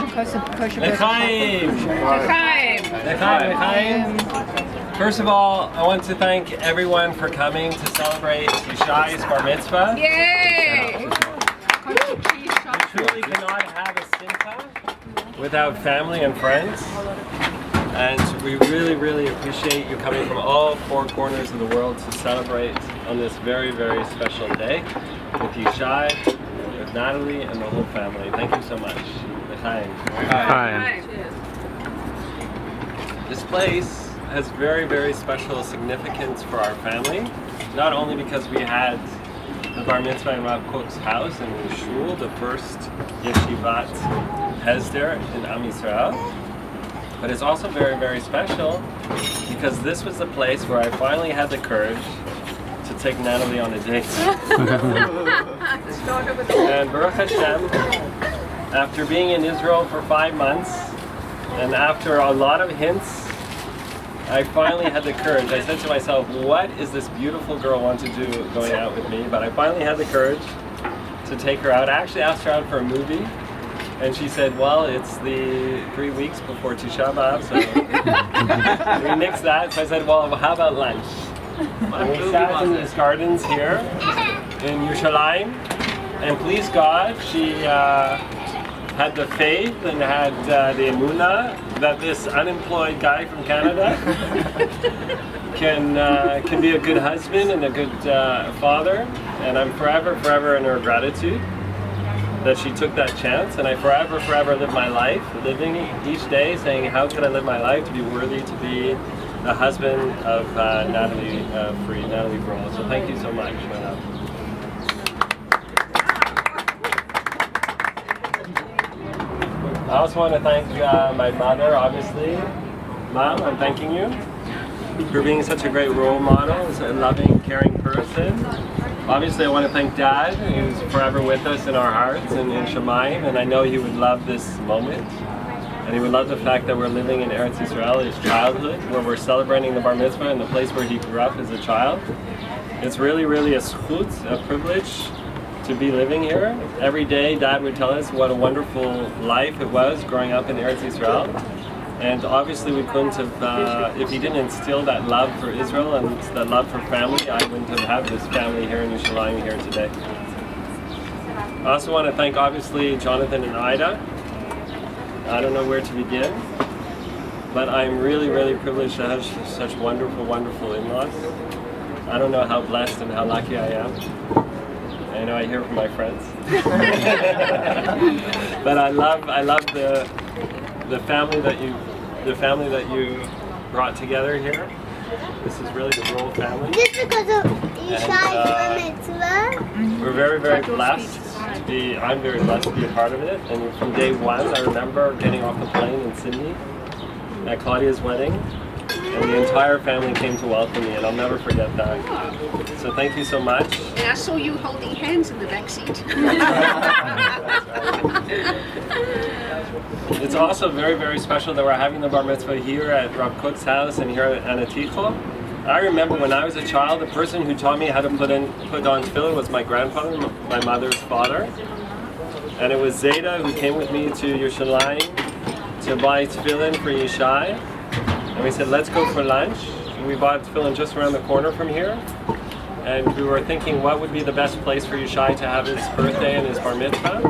everyone. L'chaim. First of all, I want to thank everyone for coming to celebrate Yishai's bar mitzvah. Yay! We truly cannot have a simcha without family and friends. And we really, really appreciate you coming from all four corners of the world to celebrate on this very, very special day with Yishai, with Natalie, and the whole family. Thank you so much. L'chaim. Hi. This place has very, very special significance for our family. Not only because we had the bar mitzvah in Rav Kook's house and in Shul, the first yeshivat hesder in Am Yisrael, but it's also very, very special because this was the place where I finally had the courage to take Natalie on a date. And Baruch Hashem, after being in Israel for 5 months, and after a lot of hints, I finally had the courage. I said to myself, what is this beautiful girl want to do going out with me? But I finally had the courage to take her out. I actually asked her out for a movie, and she said, well, it's the 3 weeks before Tisha B'Av, so we nixed that. So I said, well, how about lunch? And we sat in these gardens here in Yerushalayim, and please God, she had the faith and had the emunah that this unemployed guy from Canada can be a good husband and a good father. And I'm forever, forever in her gratitude that she took that chance. And I forever, forever live my life, living each day, saying, how can I live my life to be worthy to be the husband of Natalie Fried, Natalie Fried. So thank you so much. I also want to thank my mother, obviously. Mom, I'm thanking you for being such a great role model, a loving, caring person. Obviously, I want to thank Dad, who's forever with us in our hearts and in Shemayim, and I know he would love this moment. And he would love the fact that we're living in Eretz Yisrael, his childhood, where we're celebrating the bar mitzvah in the place where he grew up as a child. It's really, really a zchut, a privilege to be living here. Every day Dad would tell us what a wonderful life it was growing up in Eretz Yisrael. And obviously we couldn't have, if he didn't instill that love for Israel and that love for family, I wouldn't have had this family here in Yerushalayim here today. I also want to thank obviously Jonathan and Ida. I don't know where to begin, but I'm really, really privileged to have such wonderful, wonderful in-laws. I don't know how blessed and how lucky I am. I know I hear from my friends. But I love the family that you brought together here. This is really the royal family. Just because of Yishai's mitzvah. We're very, very blessed to be. I'm very blessed to be a part of it. And from day one, I remember getting off the plane in Sydney at Claudia's wedding, and the entire family came to welcome me, and I'll never forget that. So thank you so much. And I saw you holding hands in the back seat. It's also very, very special that we're having the bar mitzvah here at Rav Kook's house and here at Anaticho. I remember when I was a child, the person who taught me how to put on tefillin was my grandfather, my mother's father. And it was Zeta who came with me to Yerushalayim to buy tefillin for Yishai. And we said, let's go for lunch. And we bought tefillin just around the corner from here. And we were thinking what would be the best place for Yishai to have his birthday and his bar mitzvah.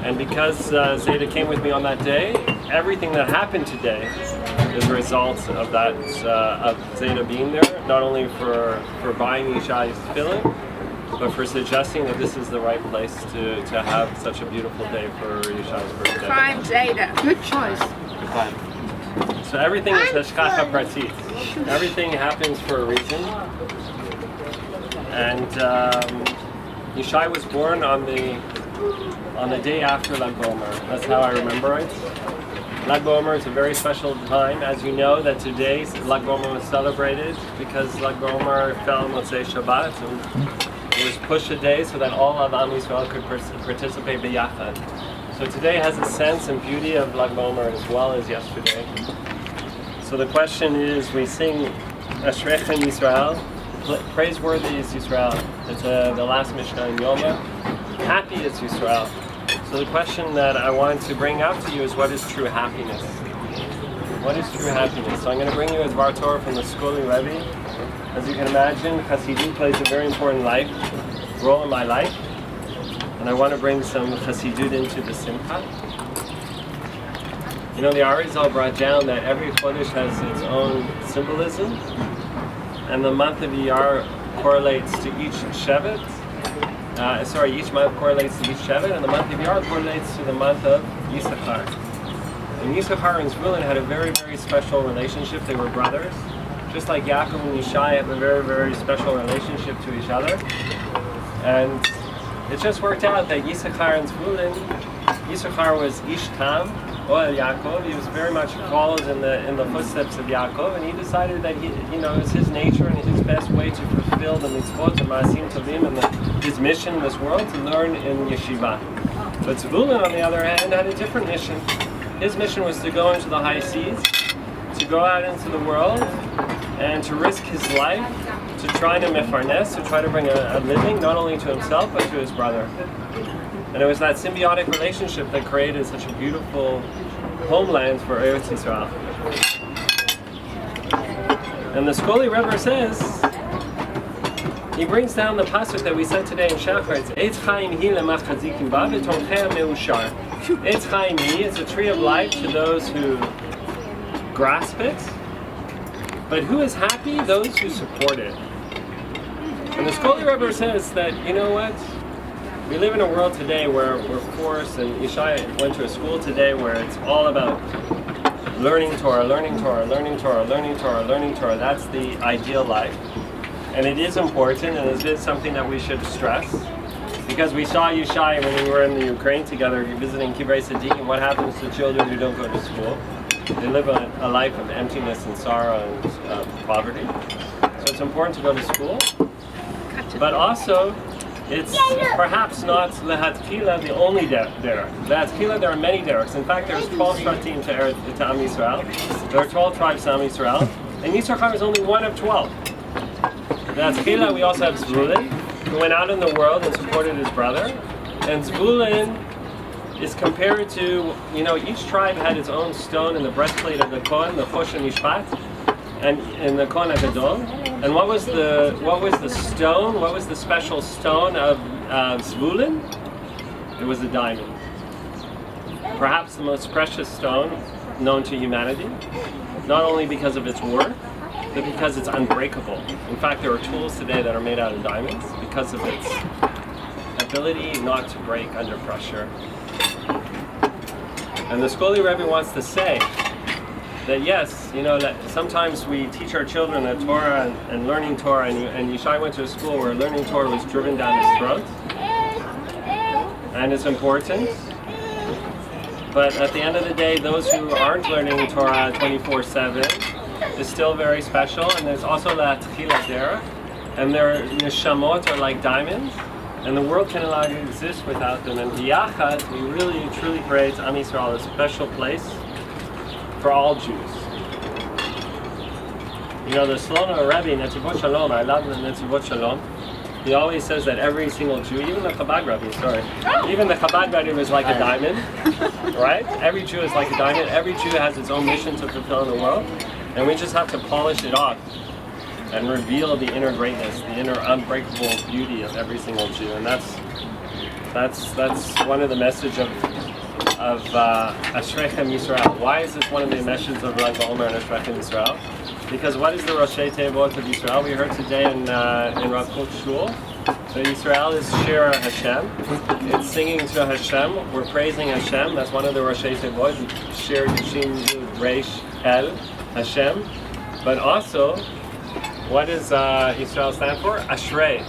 And because Zeta came with me on that day, everything that happened today is a result of that, of Zeta being there, not only for buying Yishai's tefillin, but for suggesting that this is the right place to have such a beautiful day for Yishai's birthday. Prime Zeta. Good choice. So everything is hashkacha pratit. Everything happens for a reason. And Yishai was born on the day after Lag BaOmer. That's how I remember it. Lag BaOmer is a very special time. As you know, that today Lag BaOmer was celebrated because Lag BaOmer fell on Motzei Shabbat. And it was pushed a day so that all of Am Yisrael could participate biyachad. So today has a sense and beauty of Lag BaOmer as well as yesterday. So the question is, we sing Ashrecha Yisrael, praiseworthy is Yisrael. It's the last Mishnah in Yoma. Happy is Yisrael. So the question that I want to bring out to you is, what is true happiness? What is true happiness? So I'm going to bring you a Dvar Torah from the Skoli Rebbe. As you can imagine, Chassidut plays a very important role in my life. And I want to bring some Chassidut into the Simcha. You know, the Arizal brought down that every Chodesh has its own symbolism. And the month of Iyar correlates to each Shevet. Each month correlates to each Shevet, and the month of Iyar correlates to the month of Yisachar. And Yisachar and Zvulun had a very, very special relationship. They were brothers. Just like Yaakov and Yishai have a very, very special relationship to each other. And it just worked out that Yisachar and Zvulun, Yisachar was Ish Tam, Oel Yaakov. He was very much followed in the footsteps of Yaakov, and he decided that it was his nature and his best way to fulfill the mitzvot, the Maasim Tovim, and his mission in this world to learn in yeshiva. But Zvulun, on the other hand, had a different mission. His mission was to go into the high seas, to go out into the world, and to risk his life, to try to mefarnes, to try to bring a living, not only to himself, but to his brother. And it was that symbiotic relationship that created such a beautiful homeland for Eretz Yisrael. And the Skoli Rebbe says, he brings down the pasuk that we said today in Shachar. It's Eitz Chaim Hi lemach chazikim ba v'tomchei meushar. Eitz Chaim Hi, it's a tree of life to those who grasp it. But who is happy? Those who support it. And the Skoli Rebbe says that, you know what? We live in a world today where we're forced, and Yishai went to a school today where it's all about learning Torah, learning Torah, learning Torah, learning Torah, learning Torah. That's the ideal life. And it is important, and it is something that we should stress. Because we saw Yishai when we were in the Ukraine together, visiting Kivrei Tzadikim, what happens to children who don't go to school. They live a life of emptiness and sorrow and poverty. So it's important to go to school. But also, it's perhaps not lehatchila the only derek. Lehatchila, there are many dereks. In fact, there's 12 shvatim to Am Yisrael. There are 12 tribes to Am Yisrael. And Yisachar is only one of 12. Lehatchila, we also have Zvulun, who went out in the world and supported his brother. And Zvulun is compared to, each tribe had its own stone in the breastplate of the Kohen, the Chosh and Mishpat, and in the Kohen HaGadol. And what was the stone? What was the special stone of Zvulun? It was a diamond. Perhaps the most precious stone known to humanity, not only because of its worth, but because it's unbreakable. In fact, there are tools today that are made out of diamonds because of its ability not to break under pressure. And the Skoli Rebbe wants to say that yes, that sometimes we teach our children the Torah and learning Torah, and Yishai went to a school where learning Torah was driven down his throat, and it's important. But at the end of the day, those who aren't learning Torah 24/7 is still very special, and there's also la tchila derech, and their neshamot are like diamonds. And the world can allow you to exist without them. And biyachad, we really truly create Am Yisrael a special place for all Jews. The Slono Rebbe, Netivot Shalom, I love the Netivot Shalom. He always says that every single Jew, even the Chabad Rebbe, even the Chabad Rebbe is like a diamond, right? Every Jew is like a diamond. Every Jew has its own mission to fulfill in the world, and we just have to polish it off and reveal the inner greatness, the inner unbreakable beauty of every single Jew. And that's one of the message of Ashrechem Yisrael. Why is this one of the messages of Lag BaOmer and Ashrechem Yisrael? Because what is the Roshei Tevot of Yisrael? We heard today in Rav Kook's shul that Yisrael is Shira Hashem. It's singing to Hashem. We're praising Hashem. That's one of the Roshei Tevot. Shir Yishim Yud Reish El Hashem. But also, what does Yisrael stand for? Ashrei.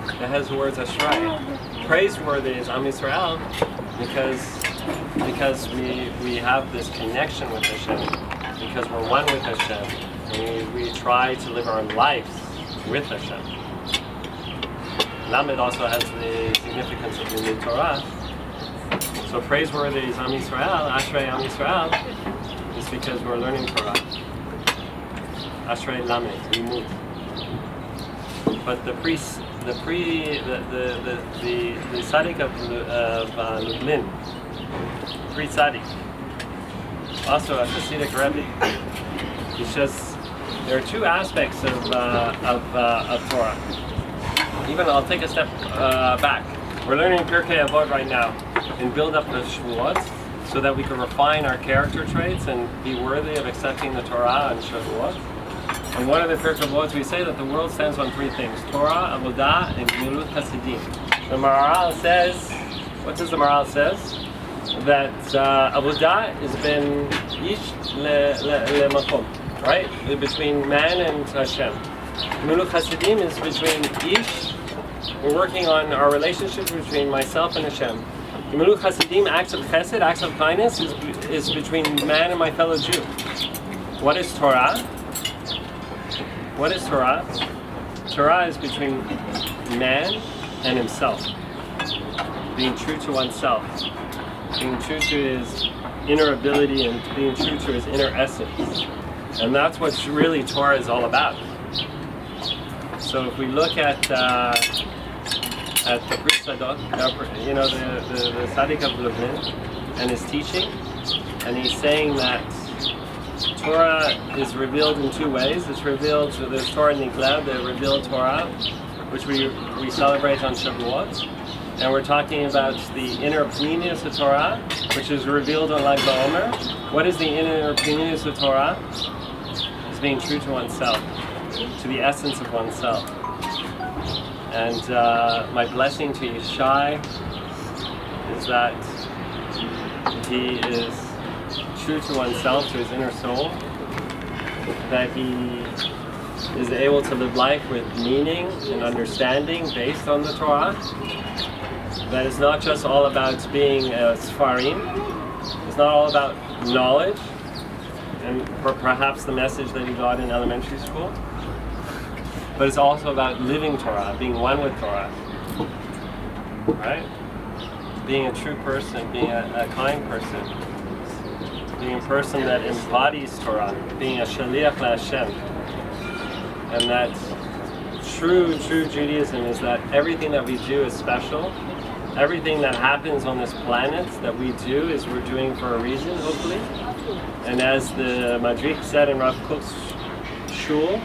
It has the words Ashrei. Praiseworthy is Am Yisrael because we have this connection with Hashem, because we're one with Hashem, and we try to live our lives with Hashem. Lamed also has the significance of the Limud Torah. So praiseworthy is Am Yisrael, Ashrei Am Yisrael, is because we're learning Torah. Ashrei Lamed, Limud. But the the tzaddik of Lublin, pre tzaddik, also a Hasidic Rebbe. He says there are two aspects of Torah. Even I'll take a step back. We're learning Pirkei Avot right now and build up the Shavuot so that we can refine our character traits and be worthy of accepting the Torah and Shavuot. And one of the Pirkei Avot, we say that the world stands on three things: Torah, Avodah, and Gemilut Hasidim. The Maharal says, what does the Maharal says? That Avodah has been Ish le-makom, right? Between man and Hashem. Gemilut Hasidim is between Ish. We're working on our relationship between myself and Hashem. Gemilut Hasidim, acts of chesed, acts of kindness, is between man and my fellow Jew. What is Torah? What is Torah? Torah is between man and himself. Being true to oneself. Being true to his inner ability and being true to his inner essence. And that's what really Torah is all about. So if we look at the priest Tzadok, the tzaddik of Lublin, and his teaching, and he's saying that Torah is revealed in two ways. It's revealed, so there's Torah Nigla, the revealed Torah, which we celebrate on Shavuot, and we're talking about the inner pnimius of Torah, which is revealed on Lag BaOmer. What is the inner pnimius of Torah? It's being true to oneself, to the essence of oneself. And my blessing to Yishai is that he is true to oneself, to his inner soul, that he is able to live life with meaning and understanding based on the Torah, that it's not just all about being Sfarim, it's not all about knowledge, and perhaps the message that he got in elementary school, but it's also about living Torah, being one with Torah, right? Being a true person, being a kind person, being a person that embodies Torah, being a shaliach LaHashem. And that true Judaism is that everything that we do is special. Everything that happens on this planet that we do is we're doing for a reason, hopefully. And as the Madrik said in Rav Kook's shul,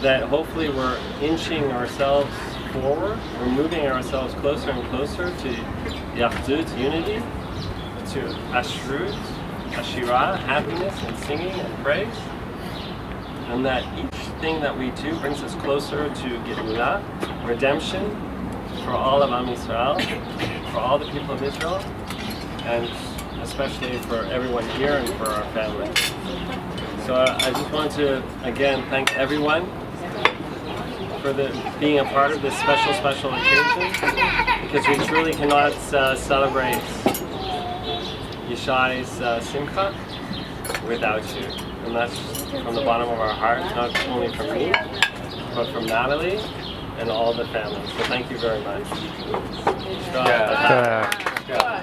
that hopefully we're inching ourselves forward, we're moving ourselves closer and closer to Yachdut, unity, to Ashrut, Ashirah, happiness and singing and praise. And that each thing that we do brings us closer to Geulah, redemption, for all of Am Yisrael, for all the people of Israel, and especially for everyone here and for our family. So I just want to again thank everyone for being a part of this special occasion, because we truly cannot celebrate Yishai's Simcha without you. And that's from the bottom of our heart, not only from me, but from Natalie and all the family. So thank you very much. Yeah.